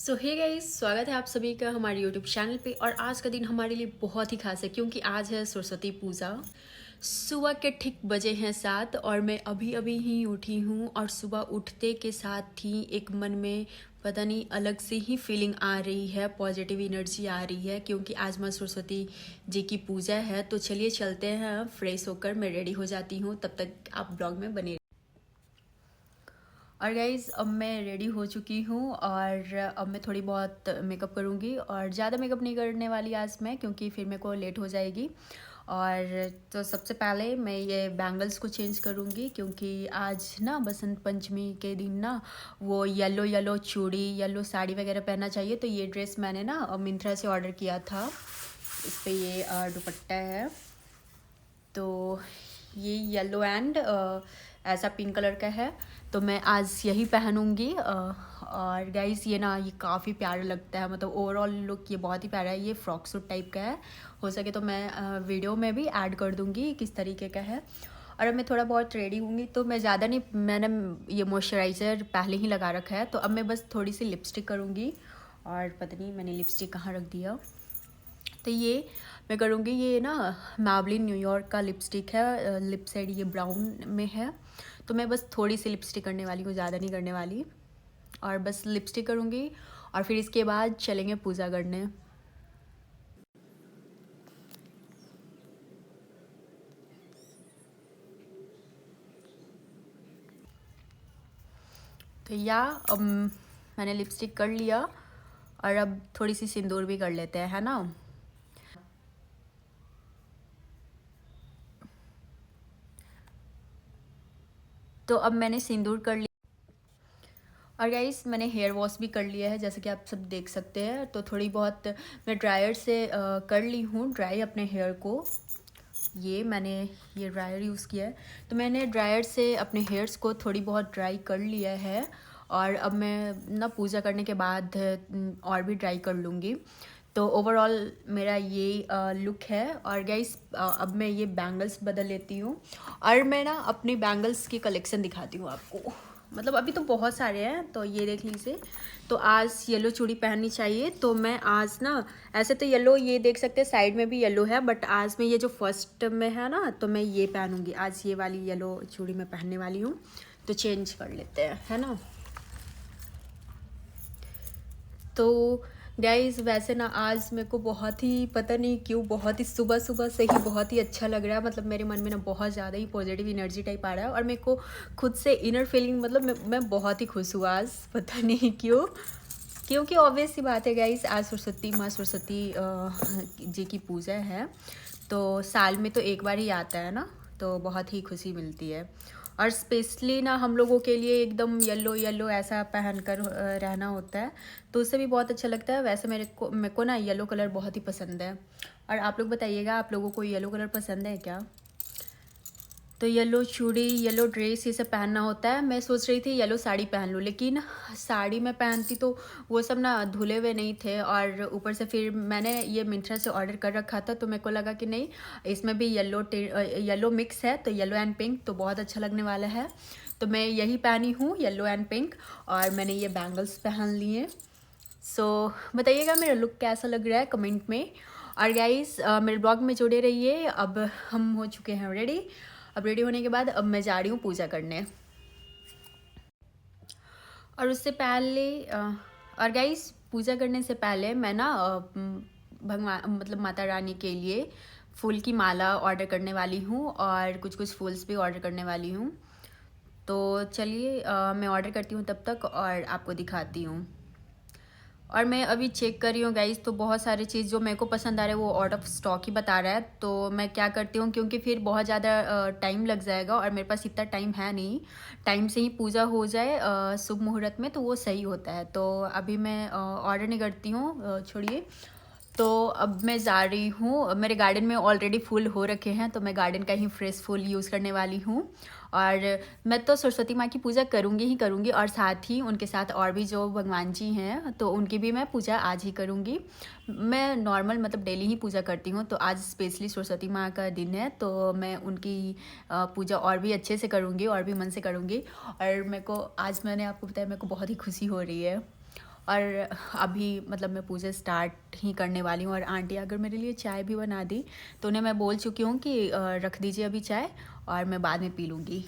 सो hey guys, स्वागत है आप सभी का हमारे यूट्यूब चैनल पे। और आज का दिन हमारे लिए बहुत ही खास है क्योंकि आज है सरस्वती पूजा। सुबह के ठीक बजे हैं 7 और मैं अभी अभी ही उठी हूँ। और सुबह उठते के साथ ही एक मन में पता नहीं अलग से ही फीलिंग आ रही है, पॉजिटिव एनर्जी आ रही है क्योंकि आज माँ सरस्वती जी की पूजा है। तो चलिए चलते हैं, फ्रेश होकर मैं रेडी हो जाती हूँ, तब तक आप ब्लॉग में बने। और गाइज़ अब मैं रेडी हो चुकी हूँ और अब मैं थोड़ी बहुत मेकअप करूँगी और ज़्यादा मेकअप नहीं करने वाली आज मैं, क्योंकि फिर मेरे को लेट हो जाएगी। और तो सबसे पहले मैं ये बैंगल्स को चेंज करूँगी क्योंकि आज ना बसंत पंचमी के दिन ना वो येलो येलो चूड़ी येलो साड़ी वगैरह पहनना चाहिए। तो ये ड्रेस मैंने ना मिंत्रा से ऑर्डर किया था। इस पर ये दुपट्टा है, तो ये येलो एंड ऐसा पिंक कलर का है। तो मैं आज यही पहनूंगी। और गाइस ये ना ये काफ़ी प्यारा लगता है, मतलब ओवरऑल लुक ये बहुत ही प्यारा है। ये फ्रॉक सूट टाइप का है, हो सके तो मैं वीडियो में भी ऐड कर दूंगी किस तरीके का है। और अब मैं थोड़ा बहुत रेडी होंगी, तो मैं ज़्यादा नहीं, मैंने ये मॉइस्चराइज़र पहले ही लगा रखा है। तो अब मैं बस थोड़ी सी लिपस्टिक करूँगी और पता नहीं मैंने लिपस्टिक कहाँ रख दिया। तो ये मैं करूँगी, ये ना मैबलिन न्यूयॉर्क का लिपस्टिक है, लिप साइड ये ब्राउन में है। तो मैं बस थोड़ी सी लिपस्टिक करने वाली हूँ, ज़्यादा नहीं करने वाली। और बस लिपस्टिक करूँगी और फिर इसके बाद चलेंगे पूजा करने। तो अब मैंने लिपस्टिक कर लिया और अब थोड़ी सी सिंदूर भी कर लेते हैं, है ना। तो अब मैंने सिंदूर कर लिया और गाइस मैंने हेयर वॉश भी कर लिया है, जैसे कि आप सब देख सकते हैं। तो थोड़ी बहुत मैं ड्रायर से कर ली हूँ ड्राई अपने हेयर को। ये मैंने ये ड्रायर यूज़ किया है, तो मैंने ड्रायर से अपने हेयर्स को थोड़ी बहुत ड्राई कर लिया है। और अब मैं ना पूजा करने के बाद और भी ड्राई कर लूँगी। तो ओवरऑल मेरा ये लुक है। और गाइस अब मैं ये बैंगल्स बदल लेती हूँ और मैं ना अपनी बैंगल्स की कलेक्शन दिखाती हूँ आपको। मतलब अभी तो बहुत सारे हैं, तो ये देख लीजिए। तो आज येलो चूड़ी पहननी चाहिए, तो मैं आज ना ऐसे तो येलो ये देख सकते हैं, साइड में भी येलो है, बट आज मैं ये जो फर्स्ट में है ना, तो मैं ये पहनूंगी आज, ये वाली येलो चूड़ी मैं पहनने वाली हूँ। तो चेंज कर लेते हैं, है ना। तो गाइज़ वैसे ना आज मेरे को बहुत ही पता नहीं क्यों बहुत ही सुबह सुबह से ही बहुत ही अच्छा लग रहा है। मतलब मेरे मन में ना बहुत ज़्यादा ही पॉजिटिव एनर्जी टाइप आ रहा है और मेरे को खुद से इनर फीलिंग, मतलब मैं बहुत ही खुश हुआ आज, पता नहीं क्यों। क्योंकि ऑब्वियस सी बात है गाइस, आज सरस्वती माँ सरस्वती जी की पूजा है। तो साल में तो एक बार ही आता है ना, तो बहुत ही खुशी मिलती है। और स्पेशली ना हम लोगों के लिए एकदम येलो येलो ऐसा पहन कर रहना होता है, तो उससे भी बहुत अच्छा लगता है। वैसे मेरे को ना येलो कलर बहुत ही पसंद है। और आप लोग बताइएगा, आप लोगों को येलो कलर पसंद है क्या। तो येलो चूड़ी येलो ड्रेस ये सब पहनना होता है। मैं सोच रही थी येलो साड़ी पहन लूँ, लेकिन साड़ी में पहनती तो वो सब ना धुले हुए नहीं थे। और ऊपर से फिर मैंने ये मिंत्रा से ऑर्डर कर रखा था, तो मेरे को लगा कि नहीं, इसमें भी येलो मिक्स है, तो येलो एंड पिंक तो बहुत अच्छा लगने वाला है। तो मैं यही पहनी हूँ, येलो एंड पिंक। और मैंने ये बैंगल्स पहन लिए। सो बताइएगा मेरा लुक कैसा लग रहा है कमेंट में। और गाइस मेरे ब्लॉग में जुड़े रहिए। अब हम हो चुके हैं रेडी। अब रेडी होने के बाद अब मैं जा रही हूँ पूजा करने। और उससे पहले और गाइस पूजा करने से पहले मैं ना भगवान मतलब माता रानी के लिए फूल की माला ऑर्डर करने वाली हूँ और कुछ कुछ फूल्स भी ऑर्डर करने वाली हूँ। तो चलिए मैं ऑर्डर करती हूँ तब तक और आपको दिखाती हूँ। और मैं अभी चेक कर रही हूँ गाइस, तो बहुत सारी चीज़ जो मेरे को पसंद आ रहा है वो आउट ऑफ स्टॉक ही बता रहा है। तो मैं क्या करती हूँ, क्योंकि फिर बहुत ज़्यादा टाइम लग जाएगा और मेरे पास इतना टाइम है नहीं। टाइम से ही पूजा हो जाए शुभ मुहूर्त में, तो वो सही होता है। तो अभी मैं ऑर्डर नहीं करती हूँ, छोड़िए। तो अब मैं जा रही हूँ, मेरे गार्डन में ऑलरेडी फूल हो रखे हैं, तो मैं गार्डन का ही फ्रेश फूल यूज़ करने वाली हूँ। और मैं तो सरस्वती माँ की पूजा करूँगी ही करूँगी, और साथ ही उनके साथ और भी जो भगवान जी हैं तो उनकी भी मैं पूजा आज ही करूँगी। मैं नॉर्मल मतलब डेली ही पूजा करती हूँ, तो आज स्पेशली सरस्वती माँ का दिन है, तो मैं उनकी पूजा और भी अच्छे से करूँगी और भी मन से करूँगी। और मेरे को आज, मैंने आपको बताया, मेरे को बहुत ही खुशी हो रही है। और अभी मतलब मैं पूजा स्टार्ट ही करने वाली हूँ। और आंटी अगर मेरे लिए चाय भी बना दी तो उन्हें मैं बोल चुकी हूँ कि रख दीजिए अभी चाय और मैं बाद में पी लूँगी।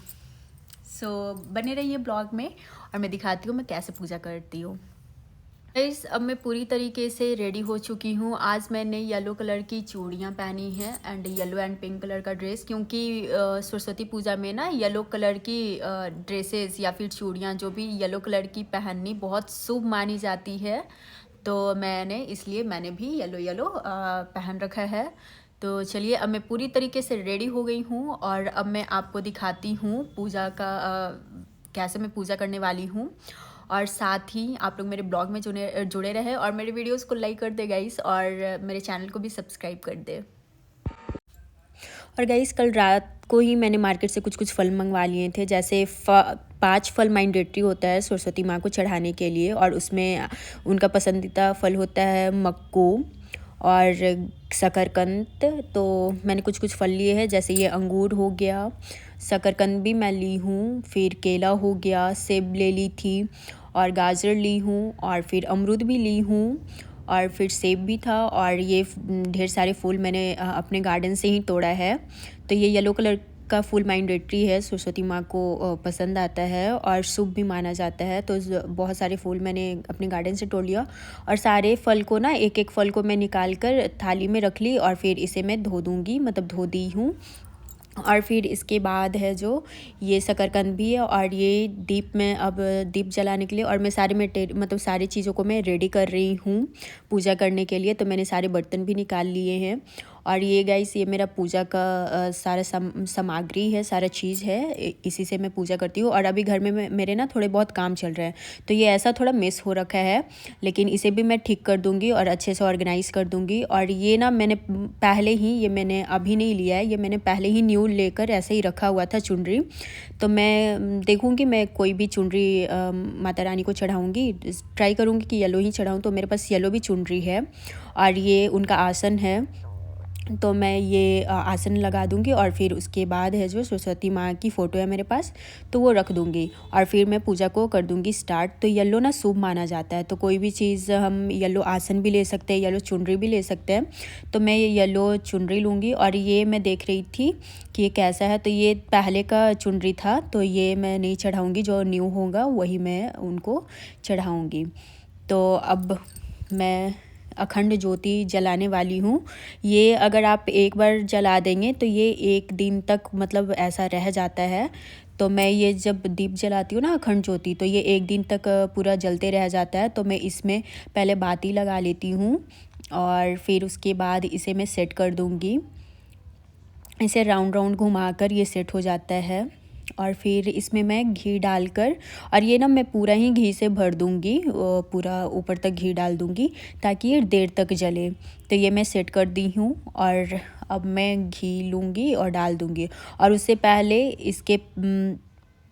सो बने रहिए ब्लॉग में और मैं दिखाती हूँ मैं कैसे पूजा करती हूँ। गाइस अब मैं पूरी तरीके से रेडी हो चुकी हूँ। आज मैंने येलो कलर की चूड़ियाँ पहनी हैं and yellow and pink colour का ड्रेस, क्योंकि सरस्वती पूजा में ना येलो कलर की ड्रेसेस या फिर चूड़ियाँ जो भी येलो कलर की पहननी बहुत शुभ मानी जाती है। तो मैंने भी येलो पहन रखा है। तो चलिए अब मैं पूरी तरीके से रेडी हो गई हूँ और अब मैं आपको दिखाती हूँ पूजा का कैसे मैं पूजा करने वाली हूँ। और साथ ही आप लोग मेरे ब्लॉग में जुड़े रहे और मेरे वीडियोस को लाइक कर दे गाइस और मेरे चैनल को भी सब्सक्राइब कर दे। और गाइस कल रात को ही मैंने मार्केट से कुछ फल मंगवा लिए थे। जैसे 5 फल मैंडेटरी होता है सरस्वती माँ को चढ़ाने के लिए, और उसमें उनका पसंदीदा फल होता है मक्कू और शकरकंद। तो मैंने कुछ फल लिए हैं, जैसे ये अंगूर हो गया, शकरकंद भी मैं ली हूँ, फिर केला हो गया, सेब ले ली थी और गाजर ली हूँ और फिर अमरूद भी ली हूँ और फिर सेब भी था। और ये ढेर सारे फूल मैंने अपने गार्डन से ही तोड़ा है। तो ये येलो कलर का फूल मैंडेटरी है, सरस्वती माँ को पसंद आता है और शुभ भी माना जाता है। तो बहुत सारे फूल मैंने अपने गार्डन से तोड़ लिया और सारे फल को ना एक फल को मैं निकाल कर थाली में रख ली और फिर इसे मैं धो दूँगी, मतलब धो दी हूँ। और फिर इसके बाद है जो ये शकरकंद भी है और ये दीप में अब दीप जलाने के लिए, और मैं सारी चीज़ों को मैं रेडी कर रही हूँ पूजा करने के लिए। तो मैंने सारे बर्तन भी निकाल लिए हैं और ये गाइस ये मेरा पूजा का सारा सामग्री है, सारा चीज़ है, इसी से मैं पूजा करती हूँ। और अभी घर में मेरे ना थोड़े बहुत काम चल रहे हैं, तो ये ऐसा थोड़ा मिस हो रखा है, लेकिन इसे भी मैं ठीक कर दूँगी और अच्छे से ऑर्गेनाइज़ कर दूँगी। और ये ना मैंने अभी नहीं लिया है, ये मैंने पहले ही न्यू लेकर ऐसे ही रखा हुआ था चुनरी। तो मैं देखूँगी मैं कोई भी चुनरी माता रानी को चढ़ाऊँगी, ट्राई करूँगी कि येलो ही चढ़ाऊँ। तो मेरे पास येलो भी चुनरी है और ये उनका आसन है, तो मैं ये आसन लगा दूँगी और फिर उसके बाद है जो सरस्वती माँ की फ़ोटो है मेरे पास, तो वो रख दूँगी और फिर मैं पूजा को कर दूँगी स्टार्ट। तो येलो ना शुभ माना जाता है, तो कोई भी चीज़ हम येलो आसन भी ले सकते हैं, येलो चुनरी भी ले सकते हैं। तो मैं ये येलो चुनरी लूँगी और ये मैं देख रही थी कि ये कैसा है। तो ये पहले का चुनरी था, तो ये मैं नहीं चढ़ाऊँगी, जो न्यू होगा वही मैं उनको चढ़ाऊँगी। तो अब मैं अखंड ज्योति जलाने वाली हूँ। ये अगर आप एक बार जला देंगे तो ये 1 दिन तक मतलब ऐसा रह जाता है। तो मैं ये जब दीप जलाती हूँ ना अखंड ज्योति, तो ये 1 दिन तक पूरा जलते रह जाता है। तो मैं इसमें पहले बाती लगा लेती हूँ और फिर उसके बाद इसे मैं सेट कर दूँगी। इसे राउंड घुमाकर ये सेट हो जाता है और फिर इसमें मैं घी डालकर, और ये ना मैं पूरा ही घी से भर दूँगी, पूरा ऊपर तक घी डाल दूँगी ताकि ये देर तक जले। तो ये मैं सेट कर दी हूँ और अब मैं घी लूँगी और डाल दूँगी। और उससे पहले इसके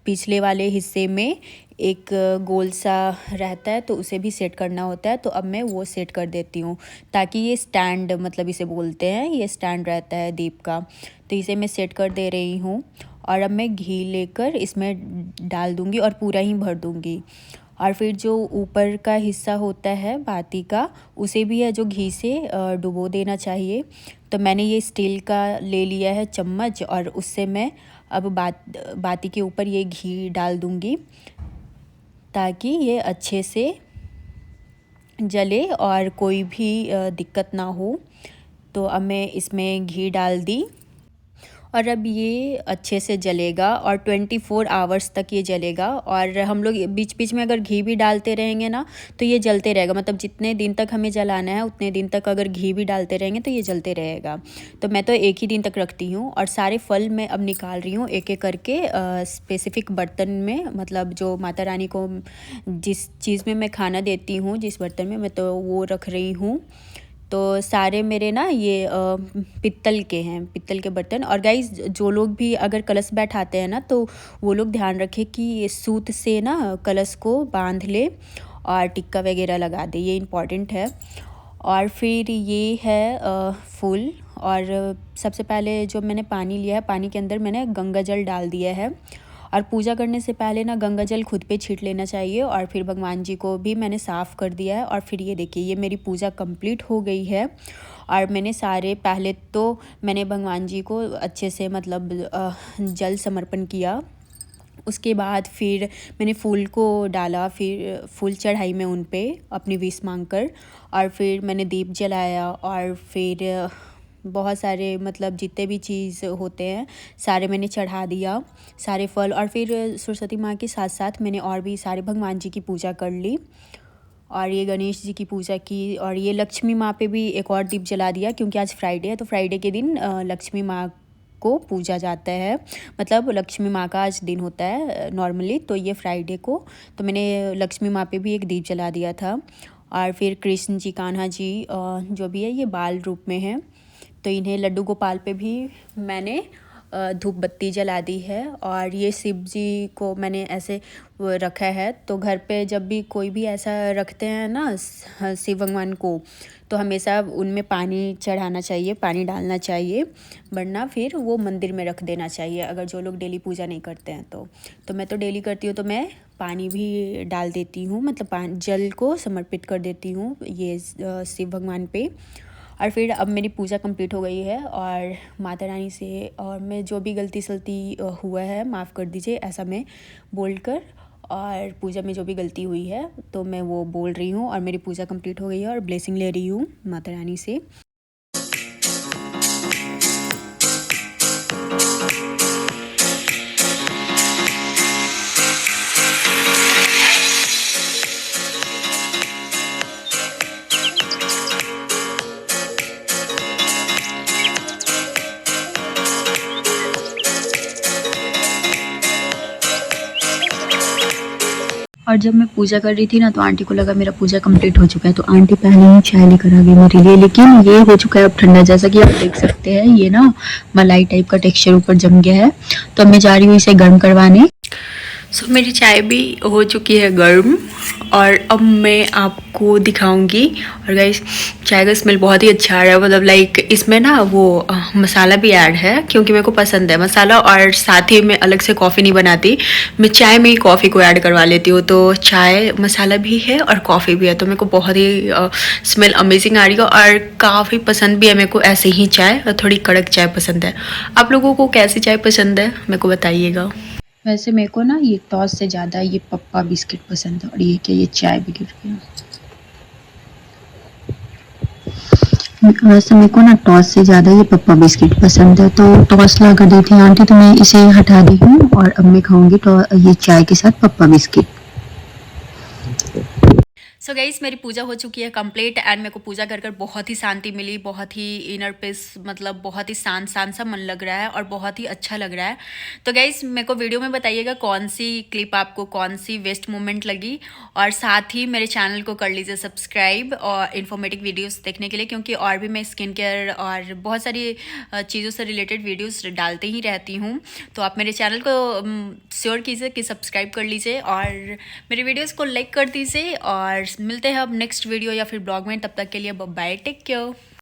पिछले वाले हिस्से में एक गोल सा रहता है, तो उसे भी सेट करना होता है। तो अब मैं वो सेट कर देती हूँ ताकि ये स्टैंड, मतलब इसे बोलते हैं, ये स्टैंड रहता है दीप का। तो इसे मैं सेट कर दे रही हूँ और अब मैं घी लेकर इसमें डाल दूँगी और पूरा ही भर दूँगी। और फिर जो ऊपर का हिस्सा होता है बाती का, उसे भी है जो घी से डुबो देना चाहिए। तो मैंने ये स्टील का ले लिया है चम्मच और उससे मैं अब बाती के ऊपर ये घी डाल दूँगी ताकि ये अच्छे से जले और कोई भी दिक्कत ना हो। तो अब मैं इसमें घी डाल दी और अब ये अच्छे से जलेगा और 24 आवर्स तक ये जलेगा। और हम लोग बीच बीच में अगर घी भी डालते रहेंगे ना तो ये जलते रहेगा, मतलब जितने दिन तक हमें जलाना है उतने दिन तक अगर घी भी डालते रहेंगे तो ये जलते रहेगा। तो मैं तो 1 ही दिन तक रखती हूँ। और सारे फल मैं अब निकाल रही हूँ एक एक करके स्पेसिफिक बर्तन में, मतलब जो माता रानी को जिस चीज़ में मैं खाना देती हूँ, जिस बर्तन में, मैं तो वो रख रही हूँ। तो सारे मेरे ना ये पित्तल के हैं, पित्तल के बर्तन। और गाइस जो लोग भी अगर कलश बैठाते हैं ना तो वो लोग ध्यान रखें कि सूत से ना कलश को बांध ले और टिक्का वगैरह लगा दे, ये इम्पॉर्टेंट है। और फिर ये है फूल। और सबसे पहले जो मैंने पानी लिया है, पानी के अंदर मैंने गंगा जल डाल दिया है और पूजा करने से पहले ना गंगा जल खुद पे छीट लेना चाहिए और फिर भगवान जी को भी मैंने साफ़ कर दिया है। और फिर ये देखिए ये मेरी पूजा कंप्लीट हो गई है। और मैंने पहले तो मैंने भगवान जी को अच्छे से मतलब जल समर्पण किया। उसके बाद फिर मैंने फूल को डाला, फिर फूल चढ़ाई मैं उन पे अपनी विश मांग कर। और फिर मैंने दीप जलाया और फिर बहुत सारे मतलब जितने भी चीज़ होते हैं सारे मैंने चढ़ा दिया, सारे फल। और फिर सरस्वती माँ के साथ साथ मैंने और भी सारे भगवान जी की पूजा कर ली और ये गणेश जी की पूजा की। और ये लक्ष्मी माँ पे भी एक और दीप जला दिया क्योंकि आज फ्राइडे है, तो फ्राइडे के दिन लक्ष्मी माँ को पूजा जाता है, मतलब लक्ष्मी माँ का आज दिन होता है नॉर्मली, तो ये फ्राइडे को तो मैंने लक्ष्मी माँ पे भी एक दीप जला दिया था। और फिर कृष्ण जी, कान्हा जी जो भी है ये बाल रूप में है, तो इन्हें लड्डू गोपाल पे भी मैंने धूप बत्ती जला दी है। और ये शिव जी को मैंने ऐसे रखा है, तो घर पे जब भी कोई भी ऐसा रखते हैं ना शिव भगवान को, तो हमेशा उनमें पानी चढ़ाना चाहिए, पानी डालना चाहिए, वरना फिर वो मंदिर में रख देना चाहिए अगर जो लोग डेली पूजा नहीं करते हैं तो मैं तो डेली करती हूँ, तो मैं पानी भी डाल देती हूँ, मतलब जल को समर्पित कर देती हूँ ये शिव भगवान पे। और फिर अब मेरी पूजा कंप्लीट हो गई है और माता रानी से और मैं जो भी गलती सलती हुआ है माफ़ कर दीजिए, ऐसा मैं बोल कर और पूजा में जो भी गलती हुई है तो मैं वो बोल रही हूँ। और मेरी पूजा कंप्लीट हो गई है और ब्लेसिंग ले रही हूँ माता रानी से। और जब मैं पूजा कर रही थी ना तो आंटी को लगा मेरा पूजा कंप्लीट हो चुका है, तो आंटी पहले ही चाय लेकर आ गई मेरे लिए। लेकिन ये हो चुका है अब ठंडा, जैसा कि आप देख सकते हैं ये ना मलाई टाइप का टेक्सचर ऊपर जम गया है, तो अब मैं जा रही हूँ इसे गर्म करवाने। सो मेरी चाय भी हो चुकी है गर्म और अब मैं आपको दिखाऊंगी। और गाइस चाय का स्मेल बहुत ही अच्छा आ रहा है, मतलब लाइक इसमें ना वो मसाला भी ऐड है क्योंकि मेरे को पसंद है मसाला। और साथ ही मैं अलग से कॉफ़ी नहीं बनाती, मैं चाय में ही कॉफ़ी को ऐड करवा लेती हूँ, तो चाय मसाला भी है और कॉफ़ी भी है, तो मेरे को बहुत ही स्मेल अमेजिंग आ रही है और काफ़ी पसंद भी है मेरे को ऐसे ही चाय, थोड़ी कड़क चाय पसंद है। आप लोगों को कैसी चाय पसंद है मेरे को बताइएगा। वैसे मेरे को ना ये टॉस से ज़्यादा ये पप्पा बिस्किट पसंद है। और ये क्या, ये चाय भी गिर गया। वैसे मेरे को ना टॉस से ज़्यादा ये पप्पा बिस्किट पसंद है, तो टॉस ला कर दी थी आंटी, तो मैं इसे हटा दी हूँ और अब मैं खाऊंगी तो ये चाय के साथ पप्पा बिस्किट। सो गाइस मेरी पूजा हो चुकी है कंप्लीट एंड मेरे को पूजा कर कर बहुत ही शांति मिली, बहुत ही इनर पीस, मतलब बहुत ही शांत शांत सा मन लग रहा है और बहुत ही अच्छा लग रहा है। तो गाइस मेरे को वीडियो में बताइएगा कौन सी क्लिप आपको, कौन सी बेस्ट मोमेंट लगी, और साथ ही मेरे चैनल को कर लीजिए सब्सक्राइब और इन्फॉर्मेटिव वीडियोस देखने के लिए, क्योंकि और भी मैं स्किन केयर और बहुत सारी चीज़ों से रिलेटेड वीडियोस डालते ही रहती हूँ। तो आप मेरे चैनल को श्योर कीजिए कि सब्सक्राइब कर लीजिए और मेरे वीडियोस को लाइक कर दीजिए। और मिलते हैं अब नेक्स्ट वीडियो या फिर ब्लॉग में, तब तक के लिए बाय, टेक केयर।